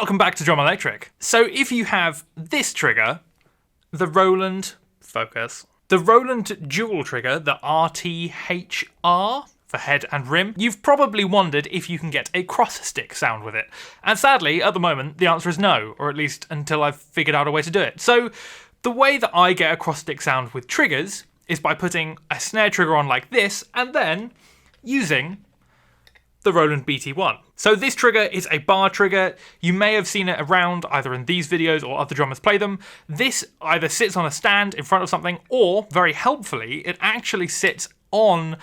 Welcome back to Drum Electric. So if you have this trigger, the Roland, focus, the Roland dual trigger, the RT-HR for head and rim, you've probably wondered if you can get a cross stick sound with it. And sadly, at the moment, the answer is no, or at least until I've figured out a way to do it. So the way that I get a cross stick sound with triggers is by putting a snare trigger on like this, and then using the Roland BT-1. So this trigger is a bar trigger. You may have seen it around either in these videos or other drummers play them. This either sits on a stand in front of something, or very helpfully, it actually sits on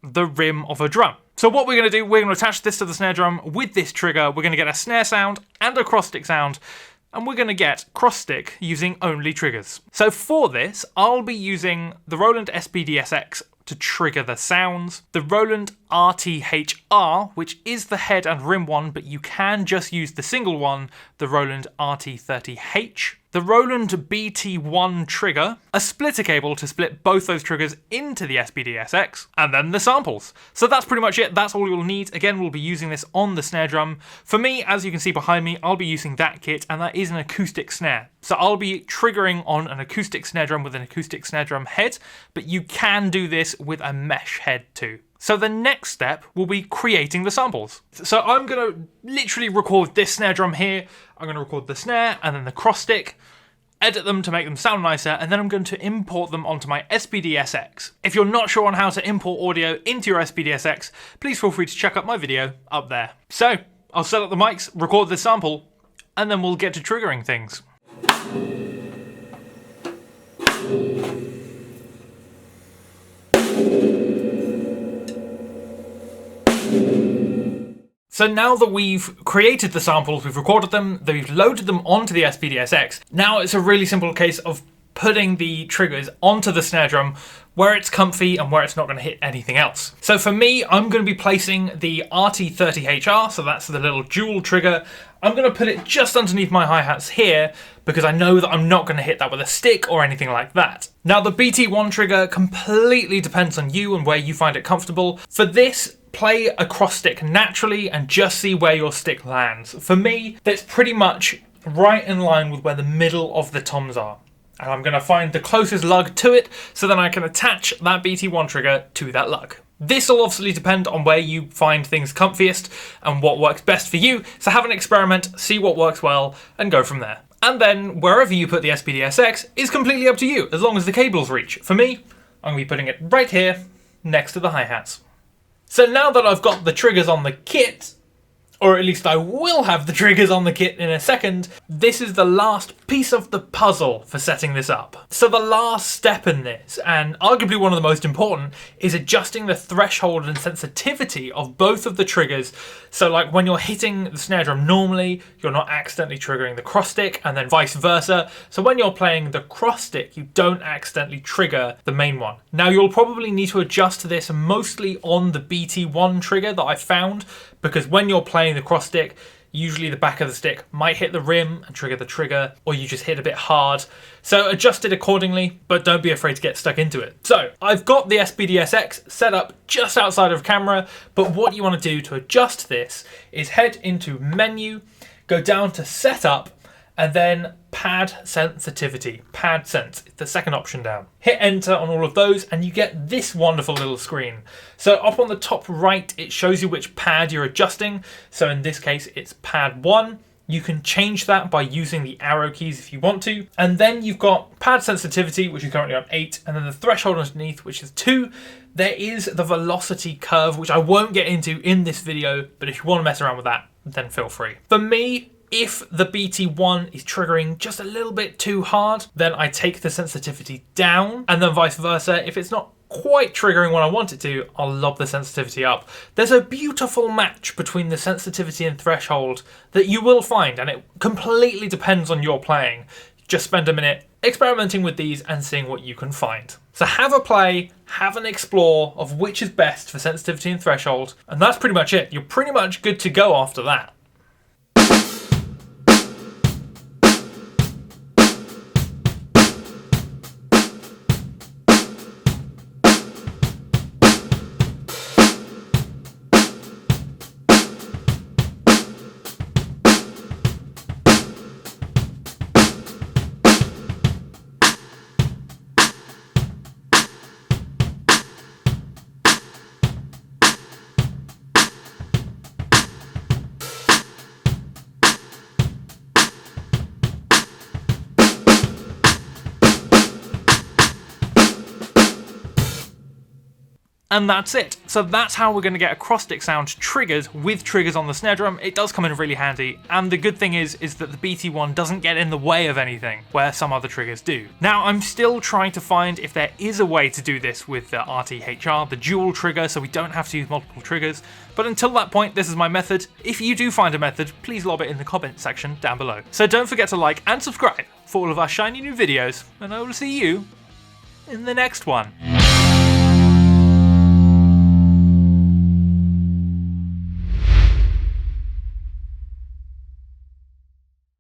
the rim of a drum. So what we're going to do, we're going to attach this to the snare drum with this trigger. We're going to get a snare sound and a cross stick sound, and we're going to get cross stick using only triggers. So for this, I'll be using the Roland SPD-SX to trigger the sounds, the Roland RT-HR, which is the head and rim one, but you can just use the single one, the Roland RT-30H, the Roland BT-1 trigger, a splitter cable to split both those triggers into the SPD-SX, and then the samples. So that's pretty much it, that's all you'll need. Again, we'll be using this on the snare drum. For me, as you can see behind me, I'll be using that kit, and that is an acoustic snare. So I'll be triggering on an acoustic snare drum with an acoustic snare drum head, but you can do this with a mesh head too. So the next step will be creating the samples. So I'm going to literally record this snare drum here. I'm going to record the snare and then the cross stick, edit them to make them sound nicer, and then I'm going to import them onto my SPD-SX. If you're not sure on how to import audio into your SPD-SX, please feel free to check out my video up there. So I'll set up the mics, record this sample, and then we'll get to triggering things. So now that we've created the samples, we've recorded them, we've loaded them onto the SPD-SX, now it's a really simple case of putting the triggers onto the snare drum where it's comfy and where it's not going to hit anything else. So for me, I'm going to be placing the RT-30HR, so that's the little dual trigger. I'm going to put it just underneath my hi-hats here because I know that I'm not going to hit that with a stick or anything like that. Now the BT-1 trigger completely depends on you and where you find it comfortable. For this, play a cross stick naturally and just see where your stick lands. For me, that's pretty much right in line with where the middle of the toms are. And I'm going to find the closest lug to it so then I can attach that BT-1 trigger to that lug. This will obviously depend on where you find things comfiest and what works best for you. So have an experiment, see what works well, and go from there. And then wherever you put the SPD-SX is completely up to you, as long as the cables reach. For me, I'm going to be putting it right here next to the hi-hats. So now that I've got the triggers on the kit, or at least I will have the triggers on the kit in a second, this is the last piece of the puzzle for setting this up. So the last step in this, and arguably one of the most important, is adjusting the threshold and sensitivity of both of the triggers. So like when you're hitting the snare drum normally, you're not accidentally triggering the cross stick, and then vice versa. So when you're playing the cross stick, you don't accidentally trigger the main one. Now you'll probably need to adjust this mostly on the BT-1 trigger that I found, because when you're playing the cross stick, usually the back of the stick might hit the rim and trigger the trigger, or you just hit a bit hard. So adjust it accordingly, but don't be afraid to get stuck into it. So I've got the SPD-SX set up just outside of camera, but what you want to do to adjust this is head into menu, go down to setup, and then pad sensitivity, pad sense, the second option down. Hit enter on all of those and you get this wonderful little screen. So up on the top right, it shows you which pad you're adjusting. So in this case, it's pad 1. You can change that by using the arrow keys if you want to. And then you've got pad sensitivity, which is currently on 8, and then the threshold underneath, which is 2. There is the velocity curve, which I won't get into in this video, but if you want to mess around with that, then feel free. For me, if the BT-1 is triggering just a little bit too hard, then I take the sensitivity down, and then vice versa. If it's not quite triggering when I want it to, I'll lob the sensitivity up. There's a beautiful match between the sensitivity and threshold that you will find, and it completely depends on your playing. Just spend a minute experimenting with these and seeing what you can find. So have a play, have an explore of which is best for sensitivity and threshold, and that's pretty much it. You're pretty much good to go after that. And that's it. So that's how we're going to get a cross-stick sound triggered with triggers on the snare drum. It does come in really handy, and the good thing is that the BT-1 doesn't get in the way of anything, where some other triggers do. Now, I'm still trying to find if there is a way to do this with the RT-HR, the dual trigger, so we don't have to use multiple triggers. But until that point, this is my method. If you do find a method, please lob it in the comment section down below. So don't forget to like and subscribe for all of our shiny new videos, and I will see you in the next one.